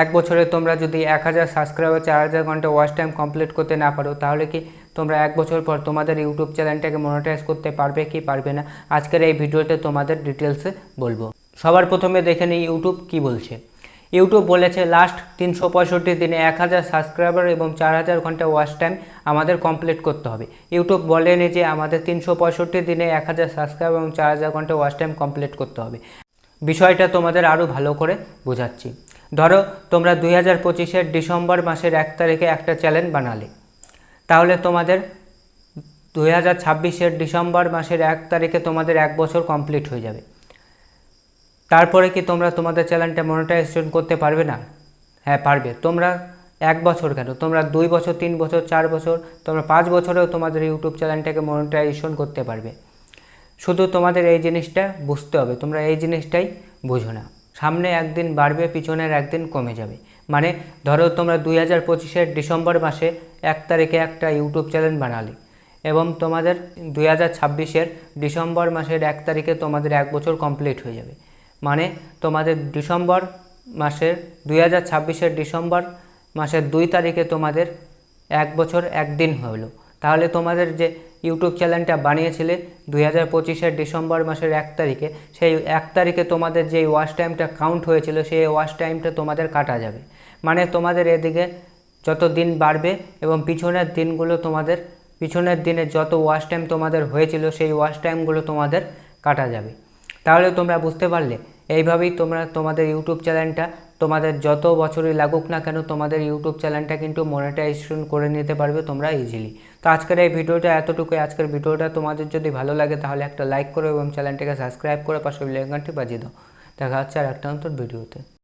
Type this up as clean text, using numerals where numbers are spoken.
এক বছরে তোমরা যদি 1000 সাবস্ক্রাইবার 4000 ঘন্টা ওয়াচ টাইম কমপ্লিট করতে না পারো, তাহলে কি তোমরা এক বছর পর তোমাদের ইউটিউব চ্যানেলটাকে মনিটাইজ করতে পারবে কি পারবে না, আজকের এই ভিডিওতে তোমাদের ডিটেলসে বলবো। সবার প্রথমে দেখে নিই ইউটিউব কি বলছে। ইউটিউব বলেছে লাস্ট 365 দিনে 1000 সাবস্ক্রাইবার এবং 4000 ঘন্টা ওয়াচ টাইম আমাদের কমপ্লিট করতে হবে। ইউটিউব বলেনি যে আমাদের 365 দিনে 1000 সাবস্ক্রাইবার এবং 4000 ঘন্টা ওয়াচ টাইম কমপ্লিট করতে হবে। বিষয়টা তোমাদের আরও ভালো করে বোঝাচ্ছি। ধরো তোমরা 2025-এর ডিসেম্বর মাসের 1 তারিখে একটা চ্যানেল বানালে, তাহলে তোমাদের 2026-এর ডিসেম্বর মাসের 1 তারিখে তোমাদের 1 বছর কমপ্লিট হয়ে যাবে। তারপরে কি তোমরা তোমাদের চ্যানেলটা মনিটাইজেশন করতে পারবে না? হ্যাঁ পারবে। তোমরা 1 বছর কেন, তোমরা 2 বছর, 3 বছর, 4 বছর, তোমরা 5 বছরেও তোমাদের ইউটিউব চ্যানেলটাকে মনিটাইজেশন করতে পারবে। শুধু তোমাদের এই জিনিসটা বুঝতে হবে, তোমরা এই জিনিসটাই বোঝো না। সামনে একদিন বাড়বে, পিছনের একদিন কমে যাবে। মানে ধরো তোমরা 2025-এর ডিসেম্বর মাসে 1 তারিখে একটা ইউটিউব চ্যানেল বানালে এবং তোমাদের 2026-এর ডিসেম্বর মাসের 1 তারিখে তোমাদের 1 বছর কমপ্লিট হয়ে যাবে। মানে তোমাদের 2026-এর ডিসেম্বর মাসের 2 তারিখে তোমাদের 1 বছর 1 দিন হলো। তাহলে তোমাদের যে ইউটিউব চ্যানেলটা বানিয়েছিলে 2025-এর ডিসেম্বর মাসের 1 তারিখে, সেই 1 তারিখে তোমাদের যে ওয়াচ টাইমটা কাউন্ট হয়েছিল সেই ওয়াচ টাইমটা তোমাদের কাটা যাবে। মানে তোমাদের এদিকে যত দিন বাড়বে এবং পিছনের দিনগুলো তোমাদের, পিছনের দিনে যত ওয়াচ টাইম তোমাদের হয়েছিল সেই ওয়াচ টাইমগুলো তোমাদের কাটা যাবে। তাহলে তোমরা বুঝতে পারলে এইভাবেই তোমরা তোমাদের ইউটিউব চ্যানেলটা তোমাদের যত বছরই লাগুক না কেন, তোমাদের ইউটিউব চ্যানেলটা কিন্তু মনিটাইজেশন করে নিতে পারবে তোমরা ইজিলি। তো আজকের এই ভিডিওটা এতটুকুই। আজকের ভিডিওটা তোমাদের যদি ভালো লাগে তাহলে একটা লাইক করো এবং চ্যানেলটাকে সাবস্ক্রাইব করে পাশে বেল আইকনটি বাজিয়ে দাও। দেখা হচ্ছে আর একটা নতুন ভিডিওতে।